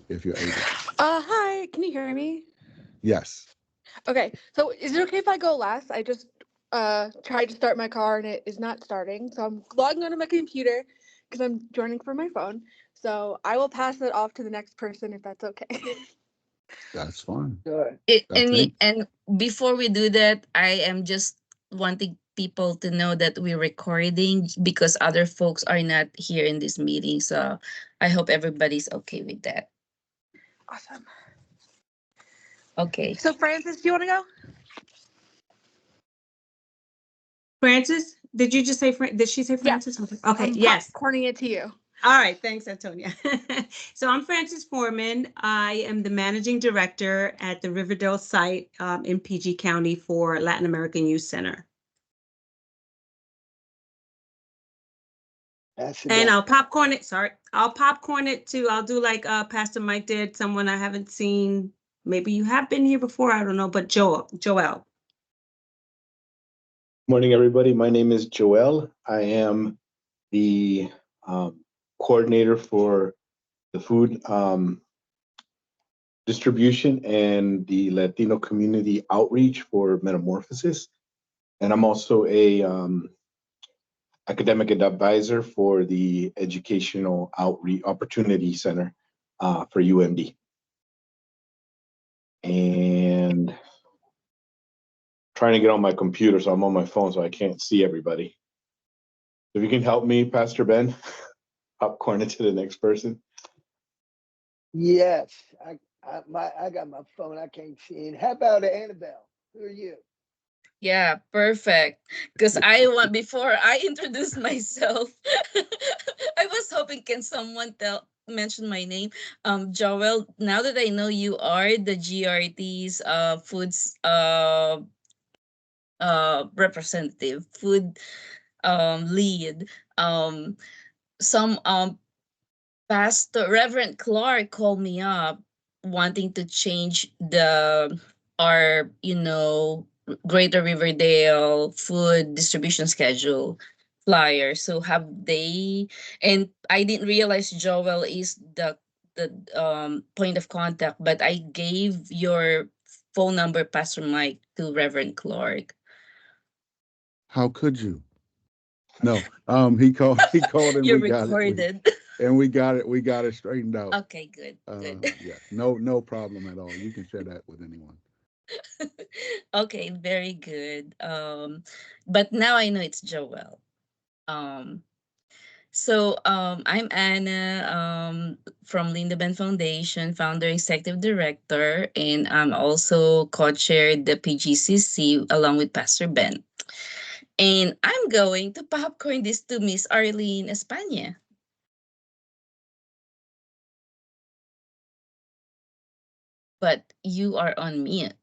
if you're able. Hi, can you hear me? Yes. Okay, so is it okay if I go last? I just tried to start my car and it is not starting, so I'm logging onto my computer because I'm joining from my phone. So I will pass it off to the next person if that's okay. That's fine. Sure. I think And before we do that, I am just wanting people to know that we're recording because other folks are not here in this meeting. So I hope everybody's okay with that. Awesome. Okay. So Francis, do you want to go? Francis, did you just say, did she say Yes. Francis? Okay, I'm yes. popcorning it to you. All right, thanks, Antonia. So I'm Frances Foreman. I am the managing director at the Riverdale site in PG County for Latin American Youth Center. That's And it. I'll popcorn it. Sorry, I'll popcorn it too. I'll do like Pastor Mike did. Someone I haven't seen. Maybe you have been here before. I don't know. But Joel. Morning, everybody. My name is Joel. I am the coordinator for the food distribution and the Latino community outreach for Metamorphosis. And I'm also a academic advisor for the Educational Outreach Opportunity Center for UMD. And trying to get on my computer, so I'm on my phone, so I can't see everybody. If you can help me, Pastor Ben, popcorn it to the next person. Yes, I got my phone. I can't see it. How about Annabelle? Who are you? Yeah, perfect. Because before I introduce myself, I was hoping can someone mention my name. Joel, now that I know you are the GRT's foods representative, food lead, some Pastor Reverend Clark called me up wanting to change our Greater Riverdale food distribution schedule flyer. So have they, and I didn't realize Joel is the point of contact, but I gave your phone number, Pastor Mike, to Reverend Clark. how could you? No. He called and You're we got it. recorded. And we got it straightened out. Okay, good. Good. Yeah. No problem at all. You can share that with anyone. Okay, very good. But now I know it's Joel. Um, I'm Anna from Linda Ben Foundation, founder, executive director, and I'm also co-chaired the PGCC along with Pastor Ben. And I'm going to popcorn this to Miss Arlene España. But you are on mute.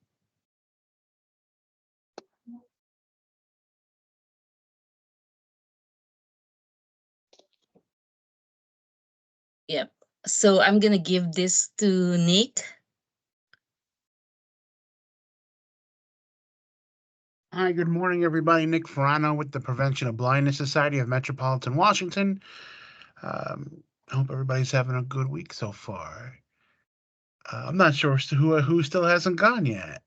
Yep. So I'm gonna give this to Nick. Hi, good morning, everybody. Nick Ferrano with the Prevention of Blindness Society of Metropolitan Washington. I hope everybody's having a good week so far. I'm not sure who still hasn't gone yet.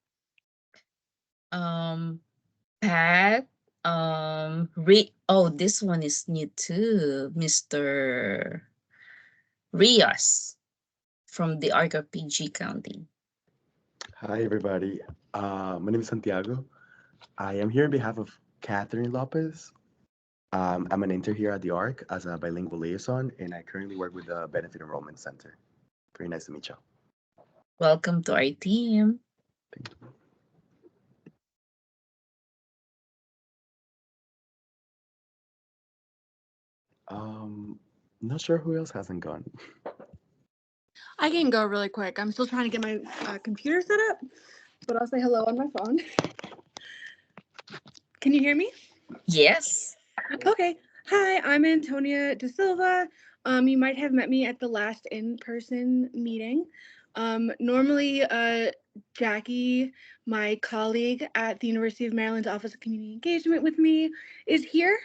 Pat. Oh, this one is new too, Mr. Rios from the Arc of PG County. Hi, everybody. My name is Santiago. I am here on behalf of Catherine Lopez. I'm an intern here at the ARC as a bilingual liaison, and I currently work with the Benefit Enrollment Center. Very nice to meet you. Welcome to our team. Thank you. Not sure who else hasn't gone. I can go really quick. I'm still trying to get my computer set up, but I'll say hello on my phone. Can you hear me? Yes. Okay. Hi, I'm Antonia De Silva. You might have met me at the last in-person meeting. Normally, Jackie, my colleague at the University of Maryland's Office of Community Engagement with me, is here.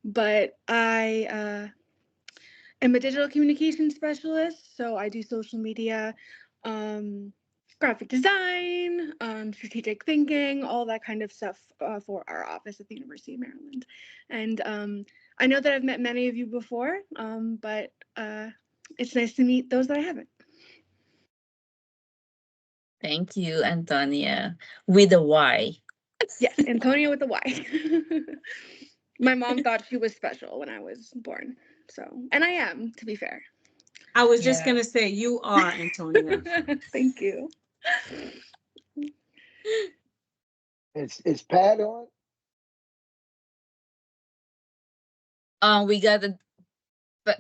But I am a digital communication specialist, so I do social media, graphic design, strategic thinking, all that kind of stuff for our office at the University of Maryland. And I know that I've met many of you before, but it's nice to meet those that I haven't. Thank you, Antonia, with a Y. Yes, Antonia with a Y. My mom thought she was special when I was born, so, and I am, to be fair. I was just Yeah. gonna say, you are, Antonia. Thank you. Is Pat on? We got a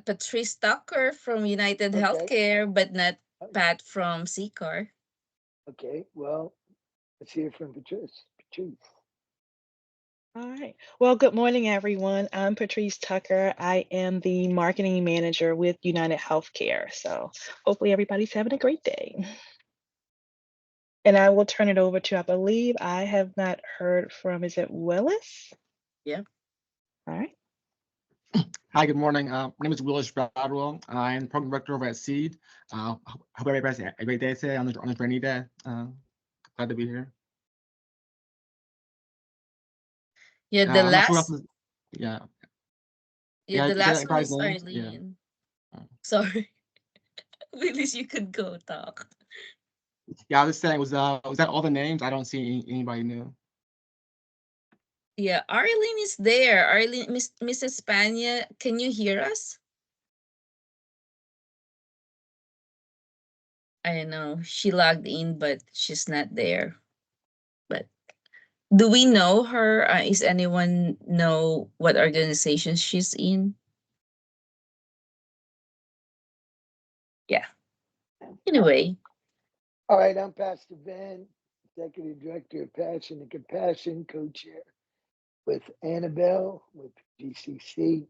Patrice Tucker from United Okay. Healthcare, but not Pat from CCAR. Okay, well, let's hear from Patrice. Patrice. All right. Well, good morning, everyone. I'm Patrice Tucker. I am the marketing manager with United Healthcare. So hopefully everybody's having a great day. And I will turn it over to, I believe I have not heard from, is it Willis? Yeah. All right. Hi, good morning. My name is Willis Bradwell. I'm program director over at SEED. Hope everybody has a great day today on this rainy day. Glad to be here. Yeah, the I'm not sure what last. else is- yeah. Yeah, the you said last one was everybody's names? Yeah. Arlene. Sorry. Willis, you could go talk. Yeah, I was saying, was that all the names? I don't see anybody new. Yeah, Arlene is there. Arlene, Miss Espana, can you hear us? I know she logged in, but she's not there. But do we know her? Is anyone know what organization she's in? Yeah. Anyway. All right, I'm Pastor Ben, Executive Director of Passion and Compassion, co-chair with Annabelle with PGCC.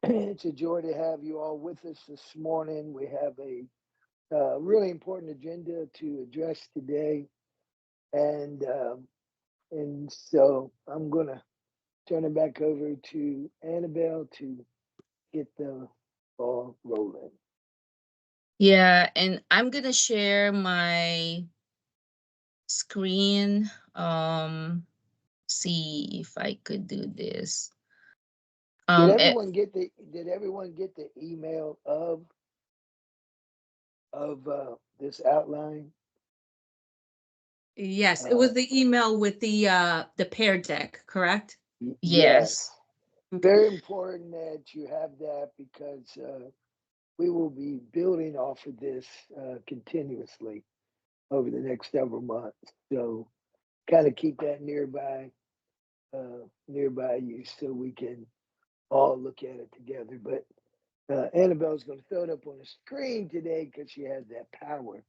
It's a joy to have you all with us this morning. We have a really important agenda to address today. And so I'm going to turn it back over to Annabelle to get the ball rolling. Yeah, and I'm gonna share my screen. See if I could do this. Did everyone get the email of this outline? Yes, it was the email with the pair deck, correct? Yes. Very important that you have that because we will be building off of this continuously over the next several months. So kind of keep that nearby you so we can all look at it together. But Annabelle's going to throw it up on the screen today because she has that power.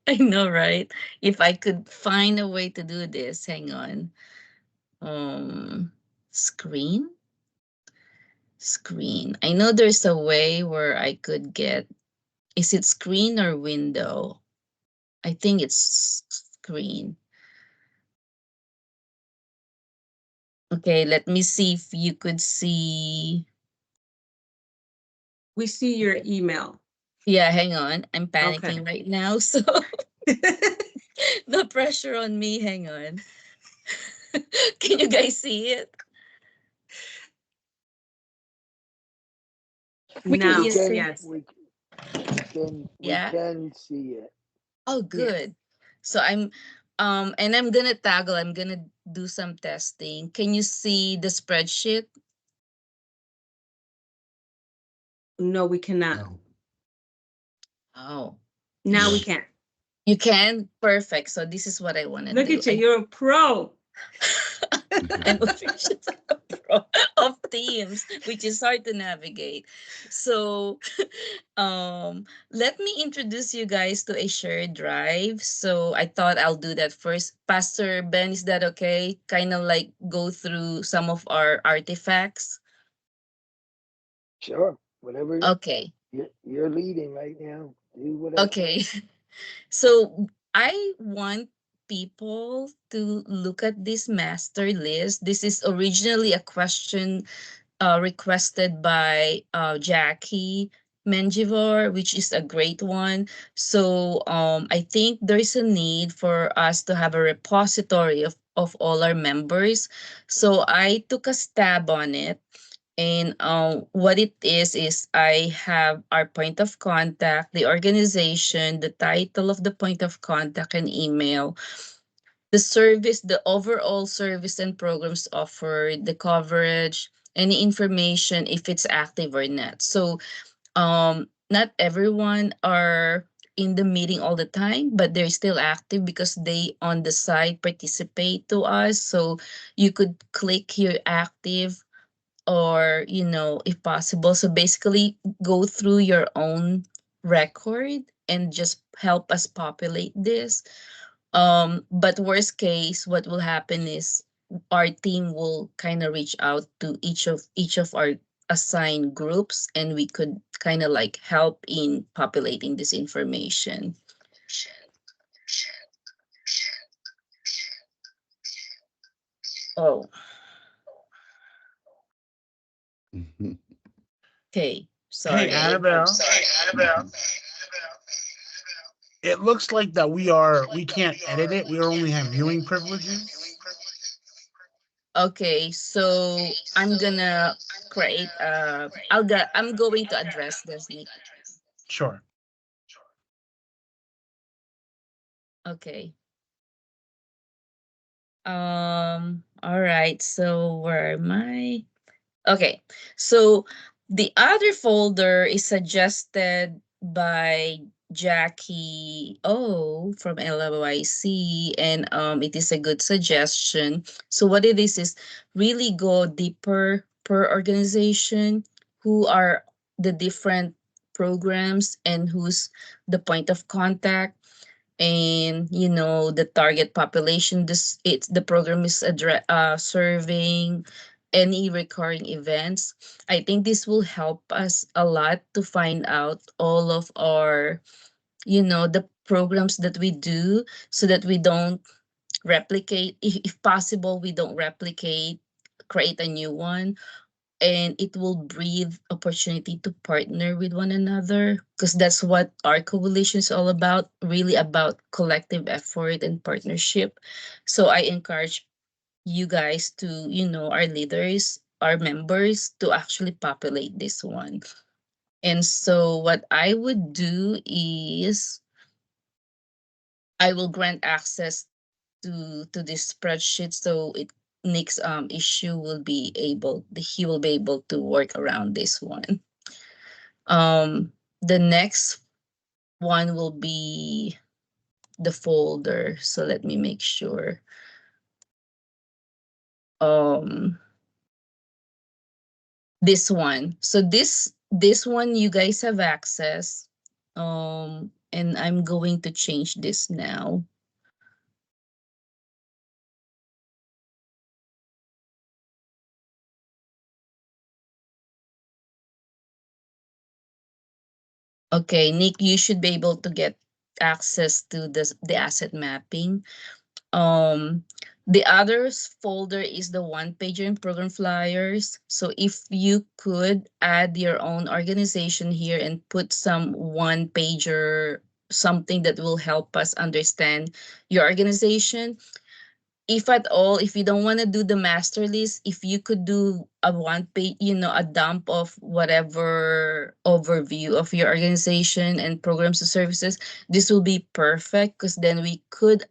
I know, right? If I could find a way to do this, hang on. Screen. I know there's a way where I could get, is it screen or window? I think it's screen. Okay, let me see if you could see. We see your email. Yeah, hang on. I'm panicking right now, so no pressure on me. Hang on. Can you guys see it? Now, yes. We can see it. Oh, good. So and I'm gonna toggle. I'm gonna do some testing. Can you see the spreadsheet? No, we cannot. No. Oh. Now we can. You can? Perfect. So this is what I want to do. Look at you. You're a pro. I'm officially a pro of Teams, which is hard to navigate. So let me introduce you guys to a shared drive. So I thought I'll do that first. Pastor Ben, is that okay? Kind of like go through some of our artifacts. Sure. Whatever. Okay. You're leading right now. Do whatever. Okay. So I want people to look at this master list. This is originally a question requested by Jackie Mengivor, which is a great one. So I think there is a need for us to have a repository of all our members. So I took a stab on it. And what it is I have our point of contact, the organization, the title of the point of contact, and email, the service, the overall service and programs offered, the coverage, any information if it's active or not. So not everyone are in the meeting all the time, but they're still active because they on the side participate to us. So you could click here active, or if possible, so basically go through your own record and just help us populate this. But worst case, what will happen is our team will kind of reach out to each of our assigned groups, and we could kind of like help in populating this information. Oh, okay. Sorry. Hey, Annabelle. It looks like that we can't edit it. We only have viewing privileges. Okay, so I'm gonna create I'm going to address this, Nick. Sure. Okay. All right, so where am I? Okay, so the other folder is suggested by Jackie O from LYC, and it is a good suggestion. So what it is really go deeper per organization, who are the different programs and who's the point of contact, and the target population. The program is serving any recurring events. I think this will help us a lot to find out all of our the programs that we do, so that we don't replicate. If possible, we don't replicate, create a new one, and it will breathe opportunity to partner with one another, because that's what our coalition is all about, really about collective effort and partnership. So I encourage you guys to, our leaders, our members, to actually populate this one. And so what I would do is I will grant access to this spreadsheet, so Nick's issue will be able he will be able to work around this one. The next one will be the folder. So let me make sure. This one. So this one you guys have access. And I'm going to change this now. Okay, Nick, you should be able to get access to the asset mapping. The others folder is the one pager and program flyers. So if you could add your own organization here and put some one pager, something that will help us understand your organization. If at all, if you don't want to do the master list, if you could do a one page, a dump of whatever overview of your organization and programs and services, this will be perfect, because then we could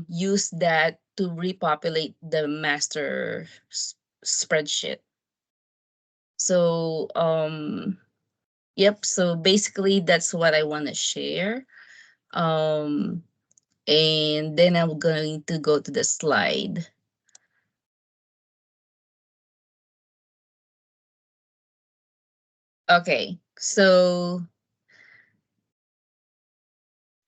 use that to repopulate the master spreadsheet. So yep, so basically that's what I want to share. And then I'm going to go to the slide. Okay, so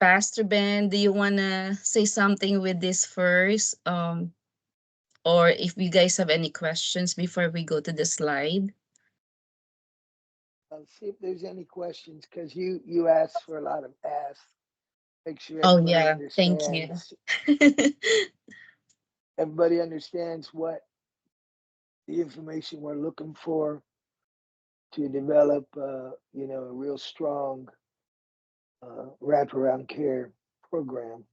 Pastor Ben, do you want to say something with this first? Or if you guys have any questions before we go to the slide? See if there's any questions, because you asked for a lot of asks. Make sure Oh, everybody yeah, thank you. understands. Everybody understands what the information we're looking for to develop, you know, a real strong wraparound care program.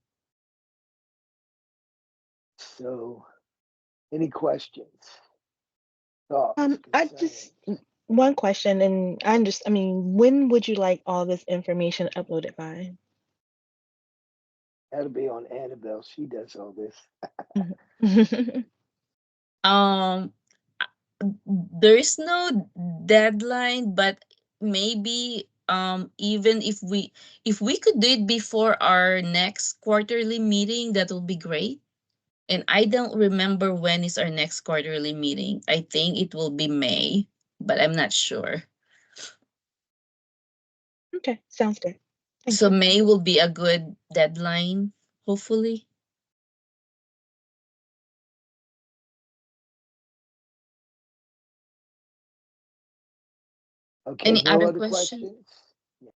So, any questions, thoughts, I concerns? just one question, and I mean, when would you like all this information uploaded by? That'll be on Annabelle. She does all this. Um, there is no deadline, but maybe even if we could do it before our next quarterly meeting, that would be great. And I don't remember when is our next quarterly meeting. I think it will be May, but I'm not sure. Okay, sounds good. Thank So you. May will be a good deadline, hopefully. Okay, Any no other other question? questions? Yeah.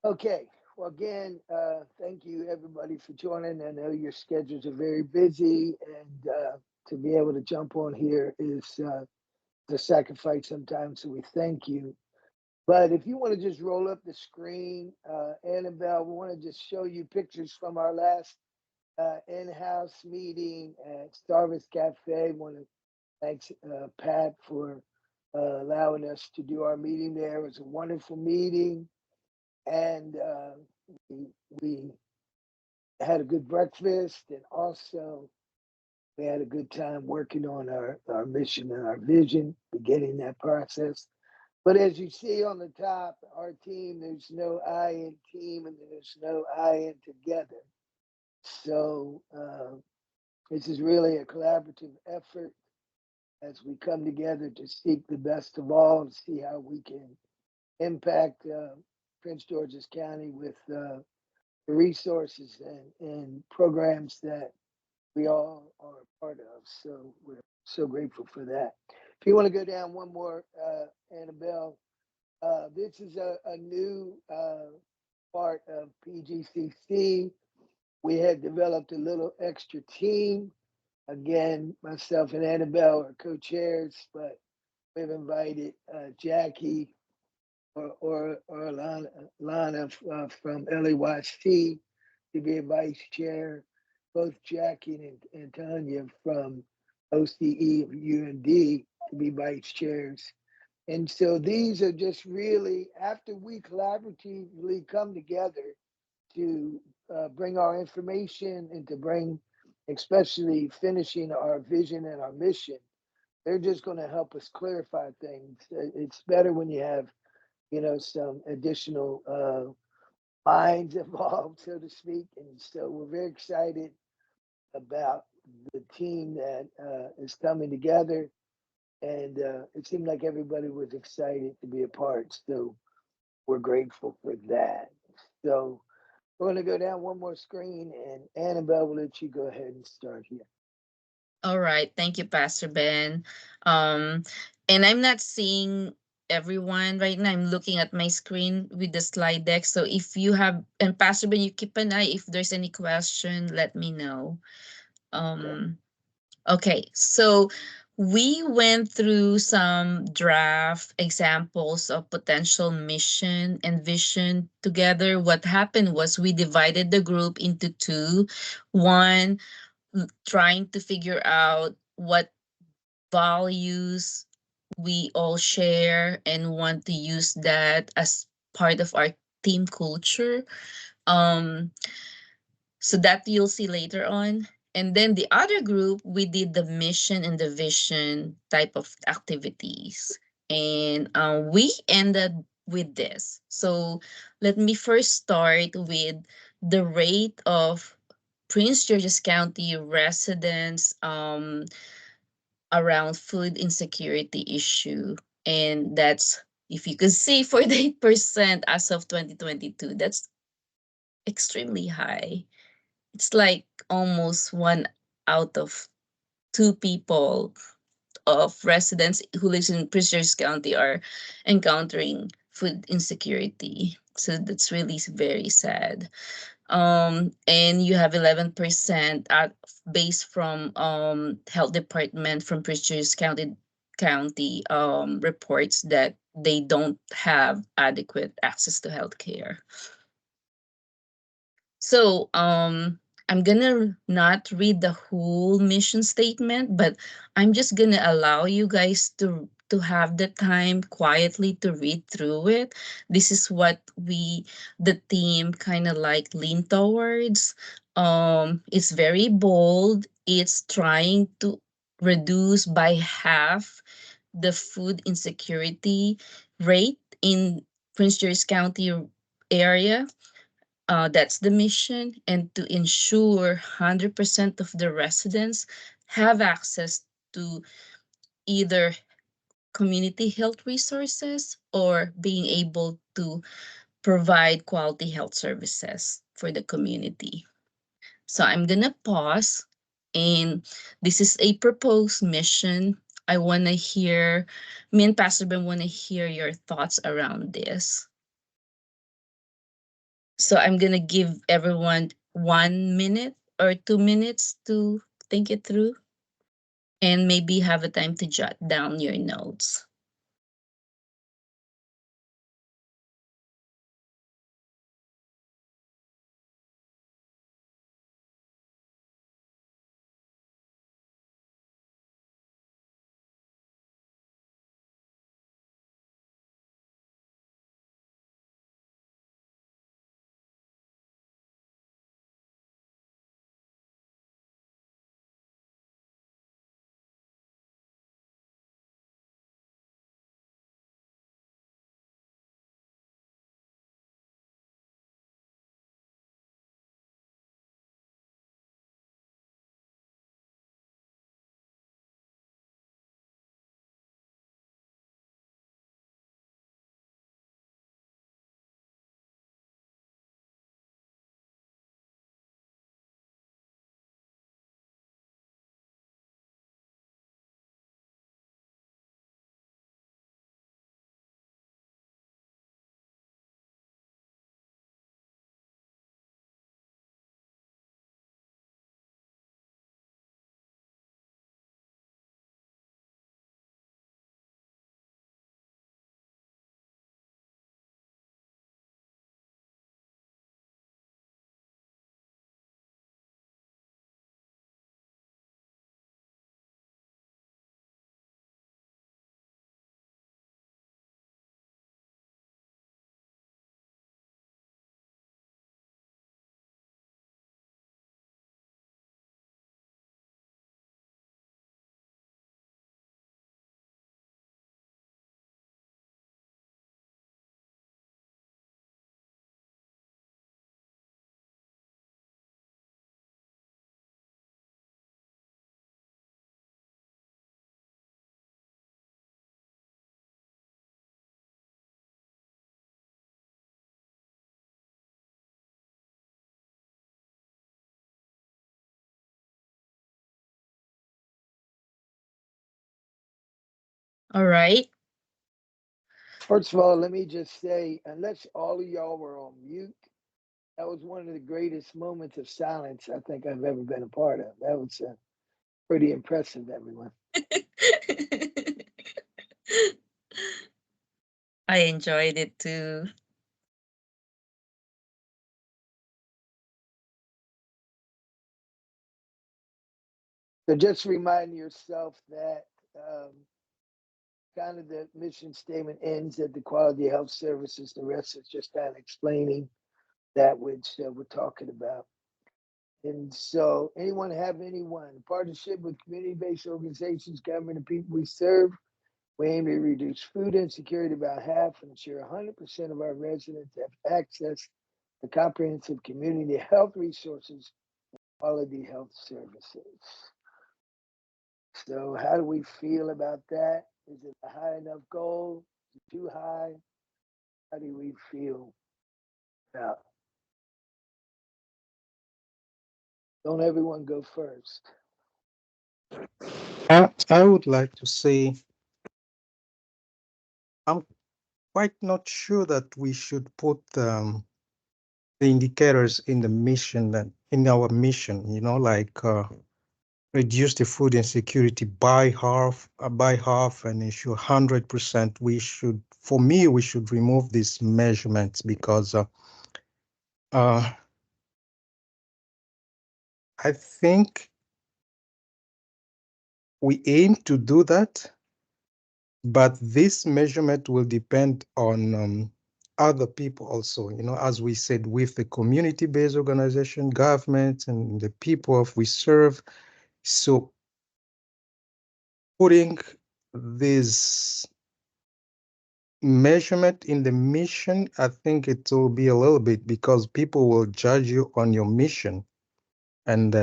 Okay, well, again, thank you everybody for joining. I know your schedules are very busy, and to be able to jump on here is the sacrifice sometimes, so we thank you. But if you want to just roll up the screen, Annabelle, we want to just show you pictures from our last in-house meeting at Starbucks Cafe. Want to thank Pat for allowing us to do our meeting there. It was a wonderful meeting, and we had a good breakfast, and also we had a good time working on our mission and our vision, beginning that process. But as you see on the top, our team, there's no I in team and there's no I in together. So this is really a collaborative effort as we come together to seek the best of all and see how we can impact Prince George's County with the resources and programs that we all are a part of. So we're so grateful for that. If you want to go down one more, Annabelle, this is a new part of PGCC. We had developed a little extra team. Again, myself and Annabelle are co-chairs, but we've invited Jackie or Lana from LAYC to be a vice chair. Both Jackie and Tanya from OCE of UND to be vice chairs. And so these are just really, after we collaboratively come together to bring our information and to bring, especially finishing our vision and our mission, they're just going to help us clarify things. It's better when you have, you know, some additional minds involved, so to speak. And so we're very excited about the team that is coming together. And it seemed like everybody was excited to be a part. So we're grateful for that. So we're going to go down one more screen, and Annabelle will let you go ahead and start here. All right. Thank you, Pastor Ben. And I'm not seeing everyone right now. I'm looking at my screen with the slide deck. So if you have, and Pastor Ben, you keep an eye. If there's any question, let me know. Okay, so we went through some draft examples of potential mission and vision together. What happened was we divided the group into two. One, trying to figure out what values we all share and want to use that as part of our team culture. Um, so that you'll see later on. And then the other group, we did the mission and the vision type of activities. And we ended with this. So let me first start with the rate of Prince George's County residents around food insecurity issue. And that's, if you could see, 48% as of 2022. That's extremely high. It's like almost 1 out of 2 people of residents who lives in Prince George's County are encountering food insecurity. So that's really very sad. And you have 11% based from health department from Prince County reports that they don't have adequate access to healthcare. So I'm gonna not read the whole mission statement, but I'm just gonna allow you guys to have the time quietly to read through it. This is what the team kind of like lean towards. It's very bold. It's trying to reduce by half the food insecurity rate in Prince George County area. That's the mission, and to ensure 100% of the residents have access to either community health resources or being able to provide quality health services for the community. So I'm gonna pause, and this is a proposed mission. I want to hear, me and Pastor Ben want to hear your thoughts around this. So I'm gonna give everyone 1 minute or 2 minutes to think it through and maybe have a time to jot down your notes. All right. First of all, let me just say, unless all of y'all were on mute, that was one of the greatest moments of silence I think I've ever been a part of. That was pretty impressive, everyone. I enjoyed it too. So just remind yourself that kind of the mission statement ends at the quality of health services. The rest is just kind of explaining that which we're talking about. And so anyone have anyone, partnership with community-based organizations, government, and people we serve, we aim to reduce food insecurity about half and ensure 100% of our residents have access to comprehensive community health resources and quality health services. So how do we feel about that? Is it a high enough goal? Is it too high? How do we feel about it? Don't everyone go first. I would like to say I'm quite not sure that we should put the indicators in the mission that in our mission, like reduce the food insecurity by half, and ensure 100%. For me, we should remove these measurements because I think we aim to do that, but this measurement will depend on other people also, as we said, with the community-based organization, government, and the people we serve. So putting this measurement in the mission, I think it will be a little bit because people will judge you on your mission. And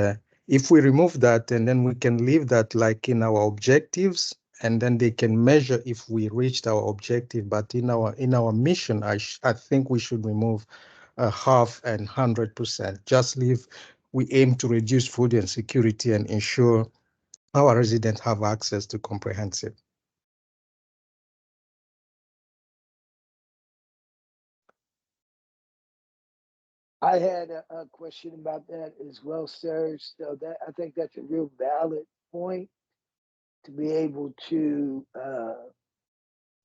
if we remove that, and then we can leave that like in our objectives, and then they can measure if we reached our objective. But in our mission, I think we should remove half and 100%. Just leave. We aim to reduce food insecurity and ensure our residents have access to comprehensive. I had a question about that as well, sir. So that I think that's a real valid point to be able to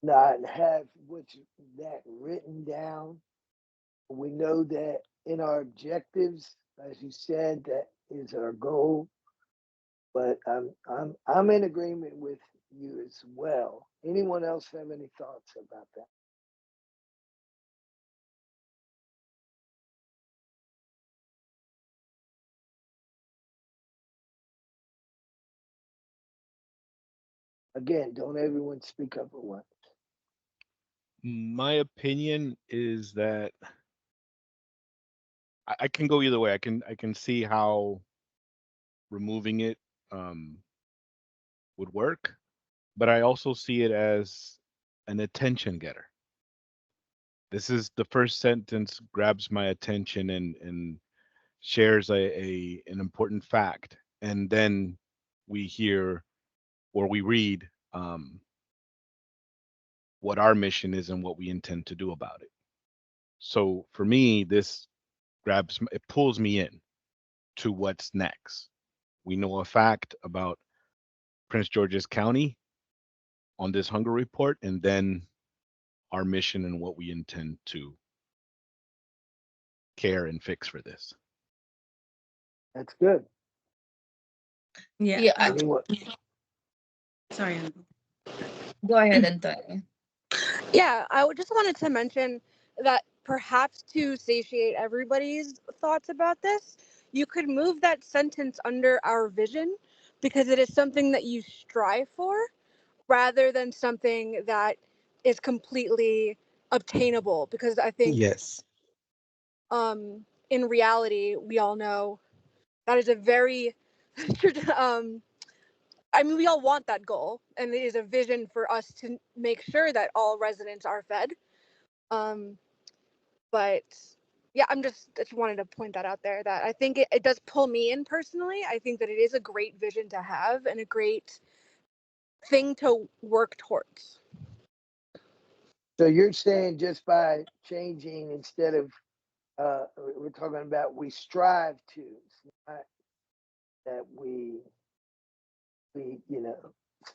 not have what's that written down. We know that in our objectives, as you said, that is our goal. But I'm in agreement with you as well. Anyone else have any thoughts about that? Again, don't everyone speak up at once. My opinion is that I can go either way. I can see how removing it would work, but I also see it as an attention getter. This is the first sentence grabs my attention and shares an important fact, and then we hear or we read what our mission is and what we intend to do about it. So for me, this it pulls me in to what's next. We know a fact about Prince George's County on this hunger report, and then our mission and what we intend to care and fix for this. That's good. Yeah. Yeah. Anyone? Sorry. Go ahead, Antonio. Yeah, I just wanted to mention that perhaps to satiate everybody's thoughts about this, you could move that sentence under our vision because it is something that you strive for rather than something that is completely obtainable. Because I think Yes. in reality, we all know that is a very I mean, we all want that goal, and it is a vision for us to make sure that all residents are fed. But yeah, just wanted to point that out there, that I think it does pull me in personally. I think that it is a great vision to have and a great thing to work towards. So you're saying just by changing instead of we're talking about we strive to, it's not that we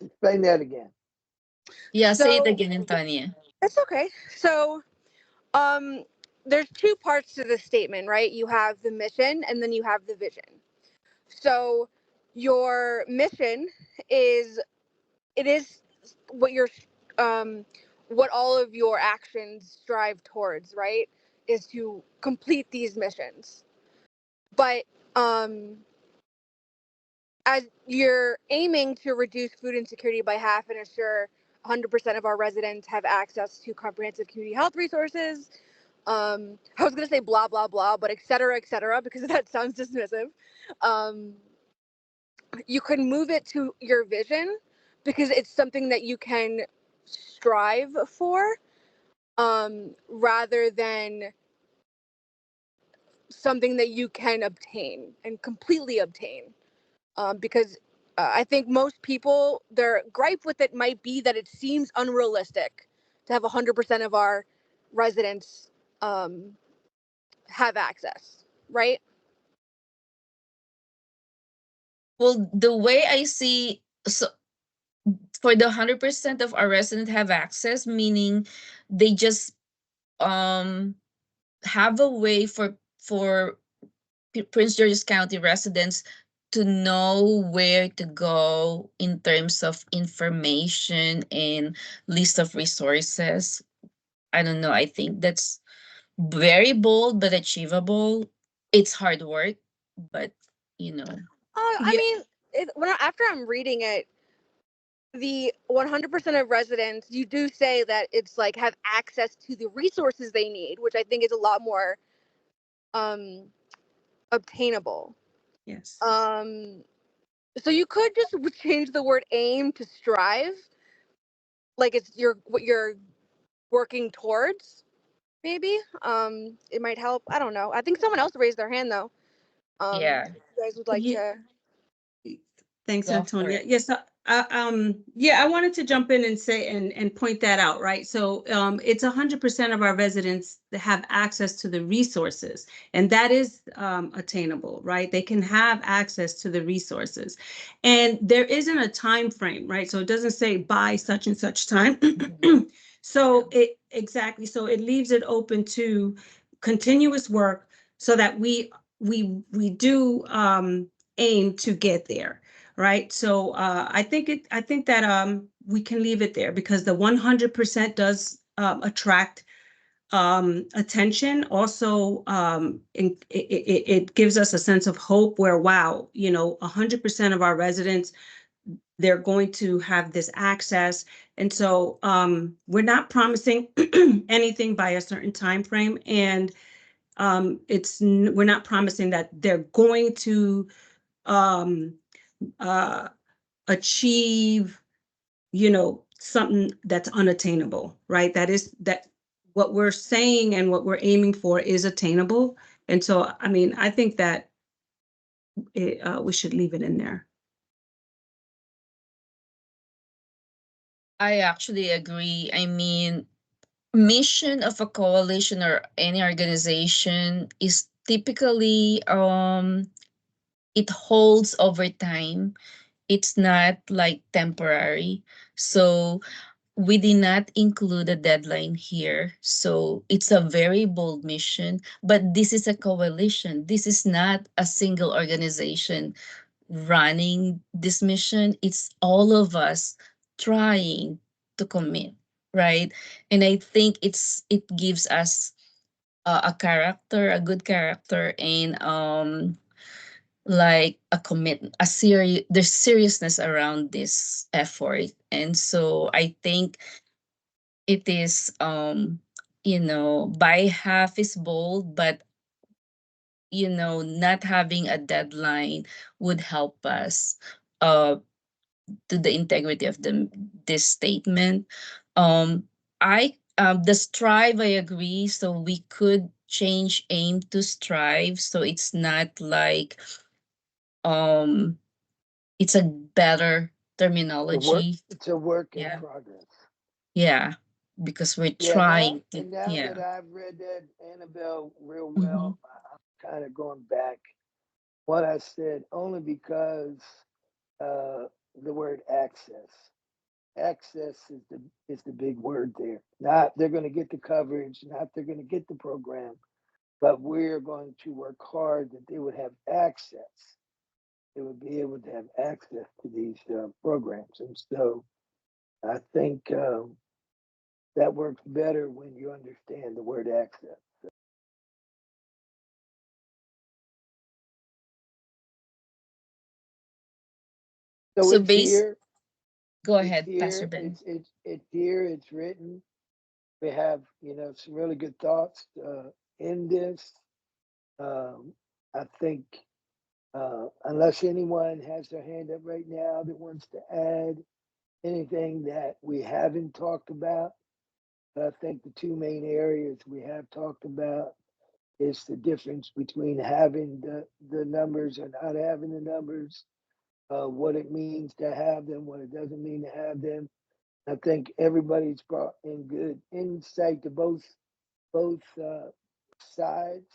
explain that again. Yeah, say it So- again, Antonio. It's okay. So there's two parts to this statement, right? You have the mission and then you have the vision. So your mission is what your what all of your actions strive towards, right? Is to complete these missions. But as you're aiming to reduce food insecurity by half and assure 100% of our residents have access to comprehensive community health resources. I was going to say blah, blah, blah, but et cetera, because that sounds dismissive. You can move it to your vision because it's something that you can strive for rather than something that you can obtain and completely obtain. Because I think most people, their gripe with it might be that it seems unrealistic to have 100% of our residents have access, right? Well, the way I see, so for the 100% of our residents have access, meaning they just um have a way for Prince George's County residents to know where to go in terms of information and list of resources. I don't know. I think that's very bold but achievable. It's hard work, but you know. I mean, after I'm reading it, the 100% of residents, you do say that it's like have access to the resources they need, which I think is a lot more obtainable. Yes. So you could just change the word aim to strive, like it's what you're working towards. Maybe it might help. I don't know. I think someone else raised their hand though. Yeah. If you guys would like to. Thanks, Go for Antonia. it. Yes, yeah, I wanted to jump in and say and point that out, right? So it's 100% of our residents that have access to the resources, and that is attainable, right? They can have access to the resources, and there isn't a time frame, right? So it doesn't say by such and such time. So it exactly, so it leaves it open to continuous work so that we do aim to get there, right? So I think that we can leave it there because the 100% does attract attention. Also, it gives us a sense of hope where, wow, 100% of our residents, they're going to have this access. And so we're not promising anything by a certain time frame, and we're not promising that they're going to um, achieve, something that's unattainable, right? That what we're saying and what we're aiming for is attainable. And so, I mean, I think that we should leave it in there. I actually agree. I mean, mission of a coalition or any organization is typically it holds over time. It's not like temporary. So we did not include a deadline here. So it's a very bold mission, but this is a coalition. This is not a single organization running this mission. It's all of us trying to commit, right? And I think it gives us a character, a good character, and like a commitment, there's seriousness around this effort. And so I think it is by half is bold, but not having a deadline would help us uh to the integrity of this statement. I The strive, I agree. So we could change aim to strive. So it's not like um it's a better terminology. It's a work in Yeah. progress. Yeah. Because we're Yeah, trying to, and now yeah. that I've read that, Annabelle, real Mm-hmm. well, I'm kind of going back what I said only because uh, the word access. Access is the big word there. Not they're going to get the coverage, not they're going to get the program, but we're going to work hard that they would have access. They would be able to have access to these programs, and so I think that works better when you understand the word access. So So it's here. go It's ahead, Pastor here. Ben. It's here. It's written. We have some really good thoughts in this. I think unless anyone has their hand up right now that wants to add anything that we haven't talked about, I think the two main areas we have talked about is the difference between having the numbers and not having the numbers, what it means to have them, what it doesn't mean to have them. I think everybody's brought in good insight to both sides.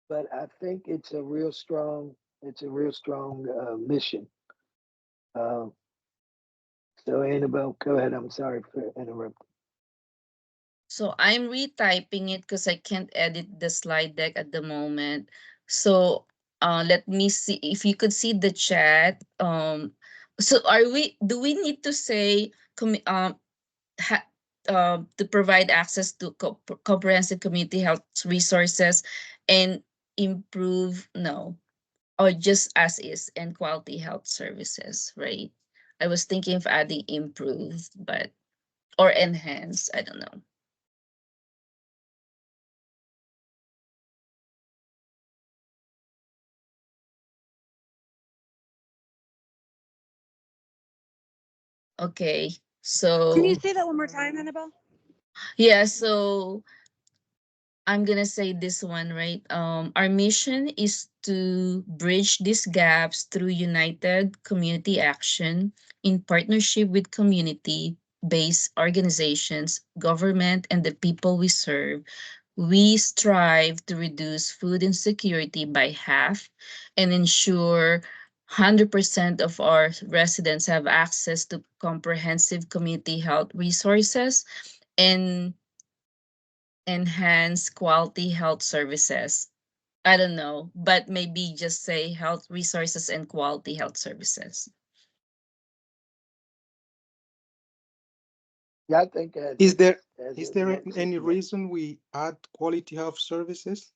but I think it's a real strong mission. Uh, so Annabelle, go ahead. I'm sorry for interrupting. So I'm retyping it because I can't edit the slide deck at the moment. So let me see if you could see the chat. So do we need to say ha, to provide access to comprehensive community health resources and improve, no, or just as is, and quality health services, right? I was thinking of adding improve, but or enhance, I don't know. Okay, Can you so say that one more time, Annabelle? yeah, so I'm gonna say this one, right? Our mission is to bridge these gaps through united community action in partnership with community-based organizations, government, and the people we serve. We strive to reduce food insecurity by half and ensure 100% of our residents have access to comprehensive community health resources and enhance quality health services. I don't know, but maybe just say health resources and quality health services. Yeah, I think Is there works any well. reason we add quality health services,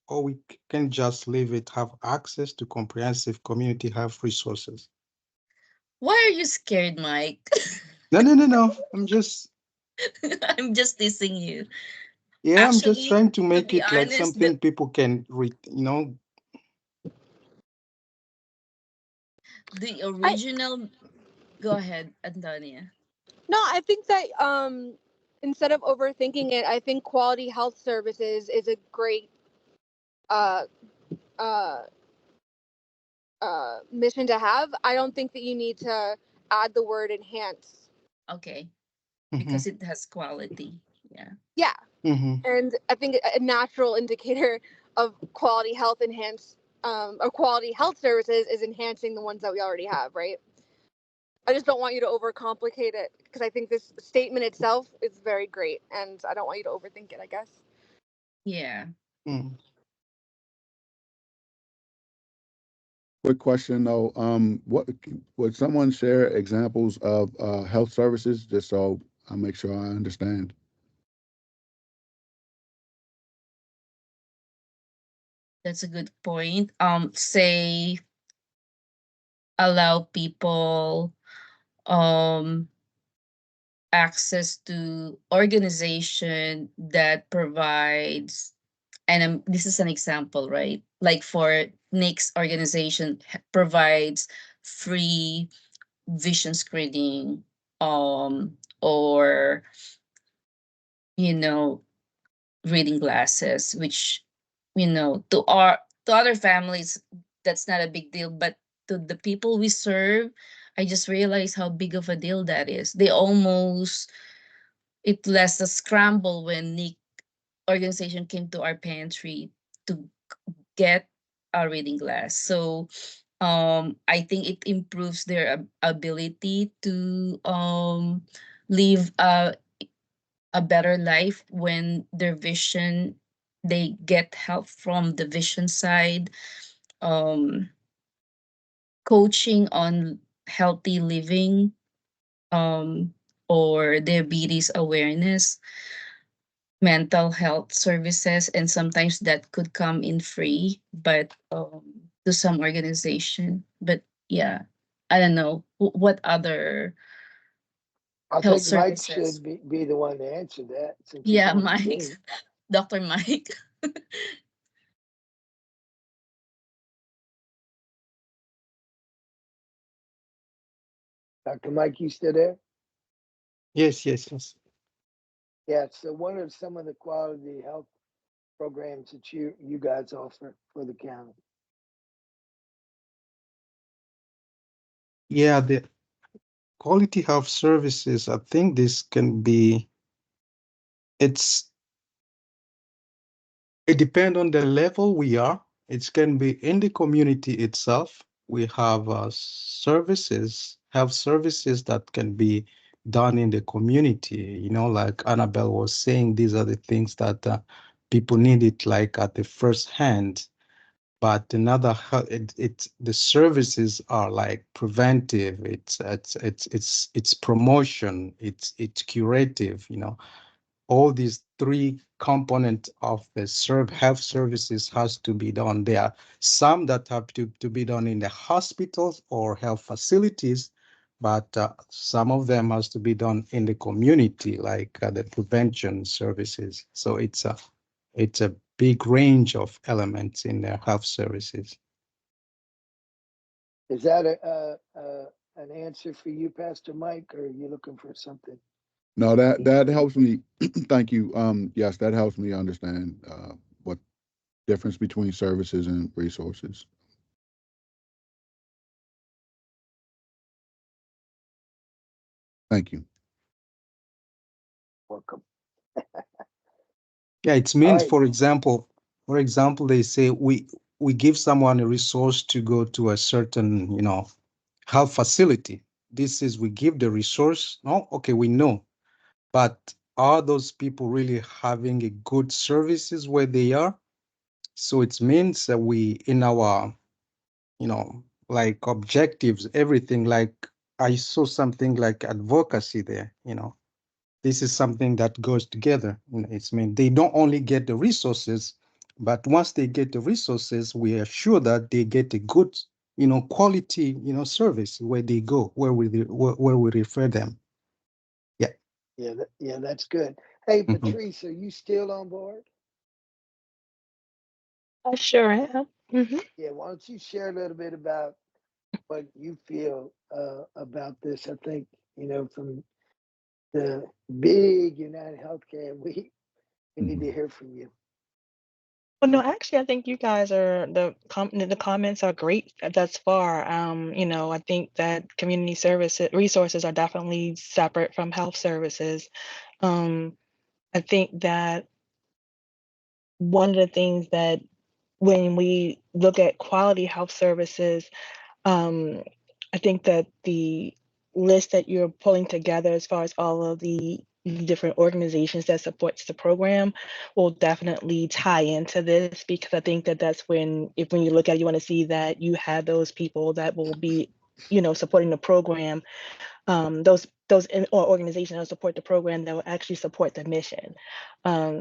or we can just leave it have access to comprehensive community health resources? Why are you scared, Mike? No. I'm just teasing you. I'm just Actually, trying to to make be it like honest, something people can read, the I original. Go ahead, Antonia. no, I think that instead of overthinking it, I think quality health services is a great uh uh mission to have. I don't think that you need to add the word enhance. Okay, Mm-hmm. because it has quality. Yeah. Yeah, Mm-hmm. and I think a natural indicator of quality health or quality health services is enhancing the ones that we already have, right? I just don't want you to overcomplicate it because I think this statement itself is very great, and I don't want you to overthink it, I guess. Yeah. Mm. Quick question though, what would someone share examples of health services just so I make sure I understand? That's a good point. Say allow people access to organization that provides, and this is an example, right? Like for Nick's organization provides free vision screening, or you know reading glasses, which to other families that's not a big deal, but to the people we serve, I just realized how big of a deal that is. They almost it less a scramble when Nick organization came to our pantry to get a reading glass. So I think it improves their ability to live a better life when their vision, they get help from the vision side, um coaching on healthy living, um or diabetes awareness, mental health services, and sometimes that could come in free, but to some organization. But yeah, I don't know what other I health think Mike services. should be the one to answer that since he's Yeah, on the Mike. team. Dr. Mike. Dr. Mike, you still there? Yes. Yeah. So what are some of the quality health programs that you guys offer for the county? Yeah, the quality health services, I think this can be, it's It depends on the level we are. It can be in the community itself. We have health services that can be done in the community. Like Annabelle was saying, these are the things that people need it like at the first hand. But the services are like preventive. It's promotion. It's curative. All these three components of the health services has to be done. There are some that have to be done in the hospitals or health facilities, but some of them has to be done in the community, like the prevention services. So it's a big range of elements in their health services. Is that an answer for you, Pastor Mike, or are you looking for something? No, that helps me. Thank you. Yes, that helps me understand what difference between services and resources. Thank you. Welcome. Yeah, it All means, right. for example, they say we give someone a resource to go to a certain, health facility. This is we give the resource. No, okay, we know, but are those people really having a good services where they are? So it means that we, in our, like objectives, everything, like I saw something like advocacy there. This is something that goes together. It's mean they don't only get the resources, but once they get the resources, we are sure that they get a good, quality, service where they go, where we refer them. Yeah. Yeah, that's good. Hey, Mhm. Patrice, are you still on board? I sure am. Yeah, why don't you share a little bit about what you feel about this? I think, from the big United Healthcare, we need to hear from you. Well, no, actually, I think you guys are the comments are great thus far. I think that community service resources are definitely separate from health services. I think that one of the things that when we look at quality health services, um, I think that the list that you're pulling together as far as all of the different organizations that supports the program will definitely tie into this, because I think that that's when you look at it, you want to see that you have those people that will be, supporting the program, or organizations that support the program that will actually support the mission.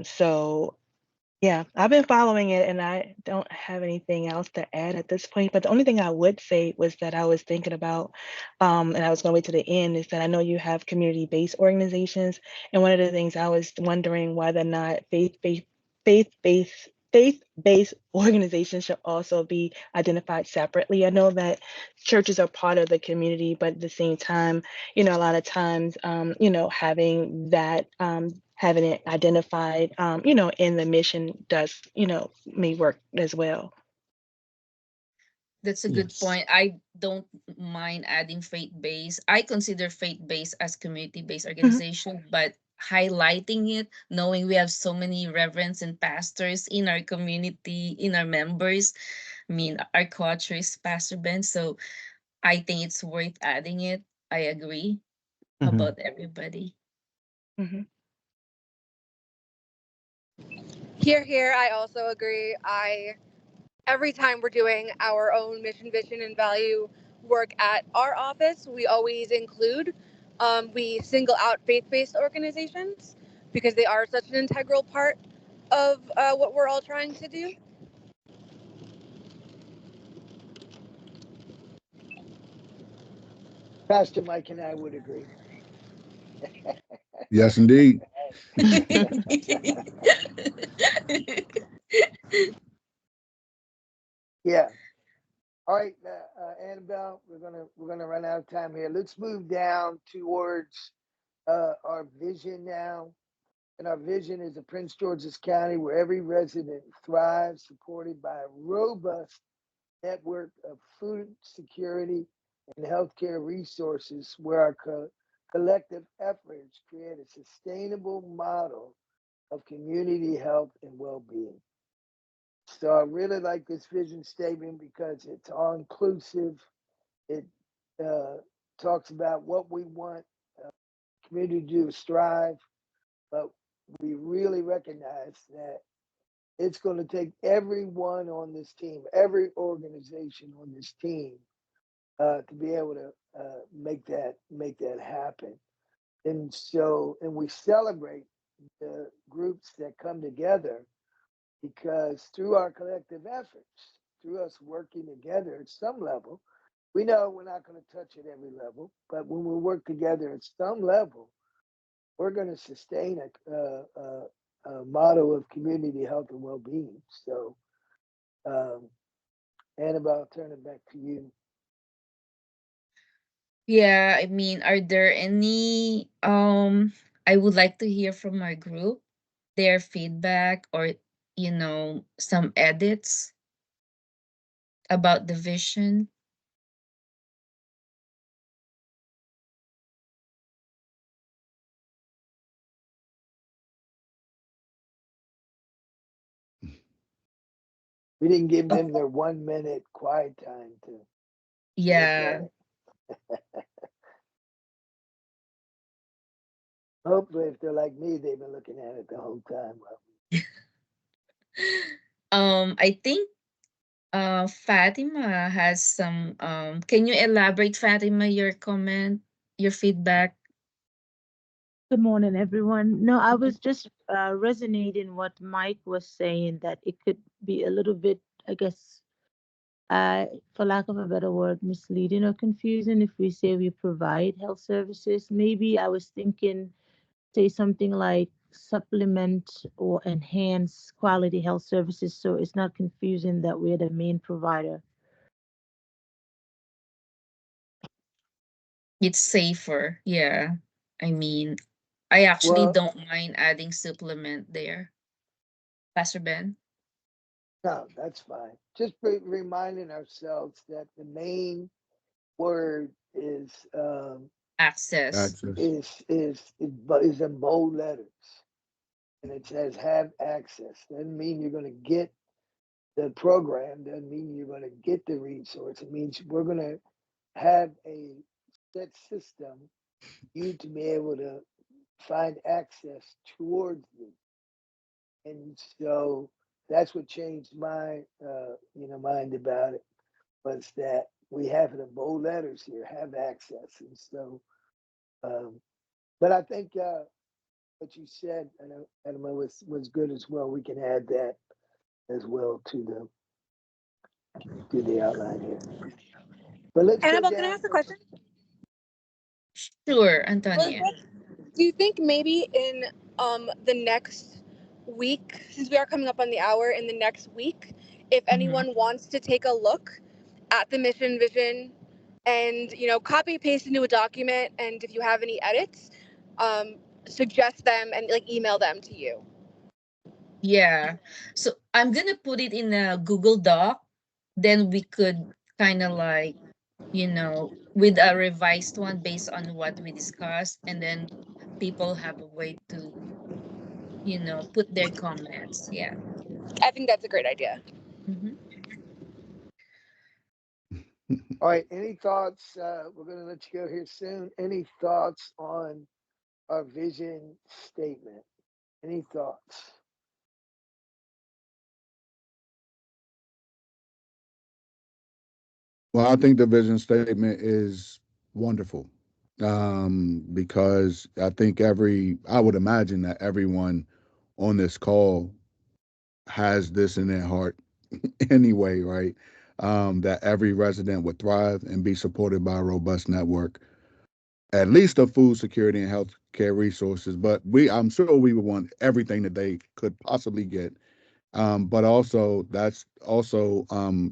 So yeah, I've been following it and I don't have anything else to add at this point. But the only thing I would say was that I was thinking about, and I was going to wait to the end, is that I know you have community-based organizations. And one of the things I was wondering whether or not faith-based faith-based organizations should also be identified separately. I know that churches are part of the community, but at the same time, a lot of times, having it identified, in the mission does, may work as well. That's a good Yes. point. I don't mind adding faith-based. I consider faith-based as community-based Mhm. organization, but highlighting it, knowing we have so many reverends and pastors in our community, in our members. I mean, our culture is Pastor Ben, so I think it's worth adding it. I agree. How Mhm. about everybody? Mhm. Here, I also agree. Every time we're doing our own mission, vision, and value work at our office, we always include, we single out faith-based organizations because they are such an integral part of what we're all trying to do. Pastor Mike and I would agree. Yes, indeed. Yeah. All right, Annabelle, we're gonna run out of time here. Let's move down towards our vision now. And our vision is a Prince George's County where every resident thrives, supported by a robust network of food security and healthcare resources, where our collective efforts create a sustainable model of community health and well-being. So I really like this vision statement because it's all inclusive. It talks about what we want community to do to strive, but we really recognize that it's going to take everyone on this team, every organization on this team, to be able to make that happen. And so, and we celebrate the groups that come together because through our collective efforts, through us working together at some level, we know we're not going to touch at every level, but when we work together at some level, we're going to sustain a motto of community health and well-being. So, Annabelle, I'll turn it back to you. Yeah, I mean, are there any I would like to hear from our group, their feedback or some edits about the vision. We didn't give Oh, them their 1 minute quiet time to look yeah. at it. Hopefully, if they're like me, they've been looking at it the whole time. I think Fatima has some can you elaborate, Fatima, your comment, your feedback? Good morning, everyone. No, I was just resonating what Mike was saying that it could be a little bit, I guess, for lack of a better word, misleading or confusing if we say we provide health services. Maybe I was thinking, say something like supplement or enhance quality health services so it's not confusing that we're the main provider. It's safer. Yeah. I mean, I actually Well, don't mind adding supplement there. Pastor Ben? no, that's fine. Just reminding ourselves that the main word Access. Access. is in bold letters, and it says have access. Doesn't mean you're going to get the program. Doesn't mean you're going to get the resource. It means we're going to have a set system you to be able to find access towards them. And so that's what changed my mind about it, was that we have it in bold letters here, have access. And so but I think what you said, Edema, was good as well. We can add that as well to the outline here. But let's go Annabelle, can I down. ask a question? Sure, Really Antonia. quick? Do you think maybe in the next week, since we are coming up on the hour, in the next week, if Mm-hmm. anyone wants to take a look at the mission vision and copy paste into a document, and if you have any edits, um, suggest them and like email them to you. Yeah. So I'm gonna put it in a Google Doc. Then we could kind of like, with a revised one based on what we discussed, and then people have a way to, put their comments. Yeah. I think that's a great idea. Mm-hmm. All right. Any thoughts? We're going to let you go here soon. Any thoughts on our vision statement? Any thoughts? Well, I think the vision statement is wonderful, because I would imagine that everyone on this call has this in their heart anyway, right? That every resident would thrive and be supported by a robust network, at least of food security and health care resources. But I'm sure we would want everything that they could possibly get. But also, that's also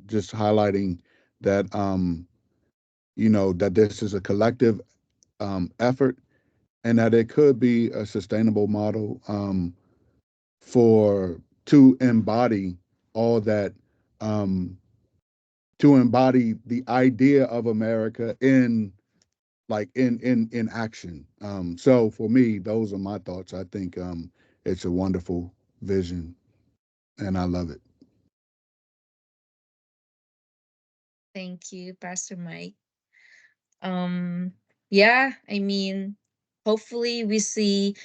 just highlighting that that this is a collective effort, and that it could be a sustainable model for to embody all that, um, to embody the idea of America in in action. So for me, those are my thoughts. I think it's a wonderful vision, and I love it. Thank you, Pastor Mike. Yeah, I mean, hopefully we see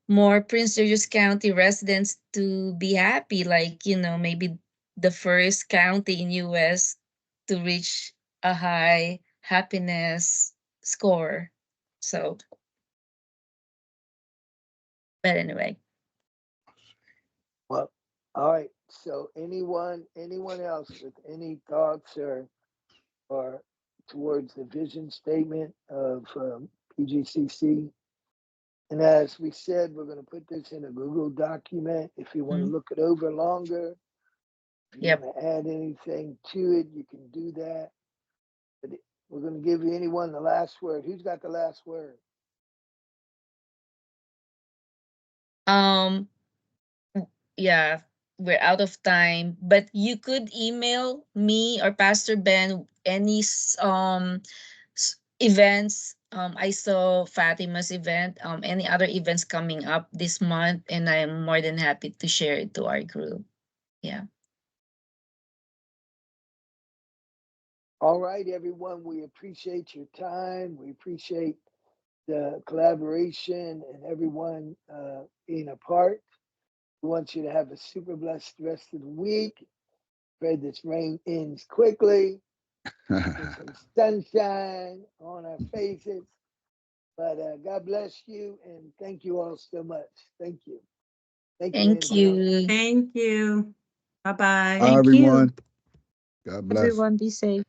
more Prince George's County residents to be happy, like, maybe the first county in US to reach a high happiness score. So, but anyway. Well, all right. So anyone else with any thoughts or towards the vision statement of PGCC? And as we said, we're going to put this in a Google document. If you want to look it over longer, if you want to add anything to it, you can do that. But we're going to give you anyone the last word. Who's got the last word? Yeah, we're out of time, but you could email me or Pastor Ben any events. I saw Fatima's event, any other events coming up this month, and I'm more than happy to share it to our group. Yeah. All right, everyone. We appreciate your time. We appreciate the collaboration and everyone being a part. We want you to have a super blessed rest of the week. Pray this rain ends quickly. Get some sunshine on our faces. But God bless you and thank you all so much. Thank you. Thank you, Thank Annabelle. you. Thank you. Bye-bye. Bye, Thank you. everyone. God bless. Everyone be safe.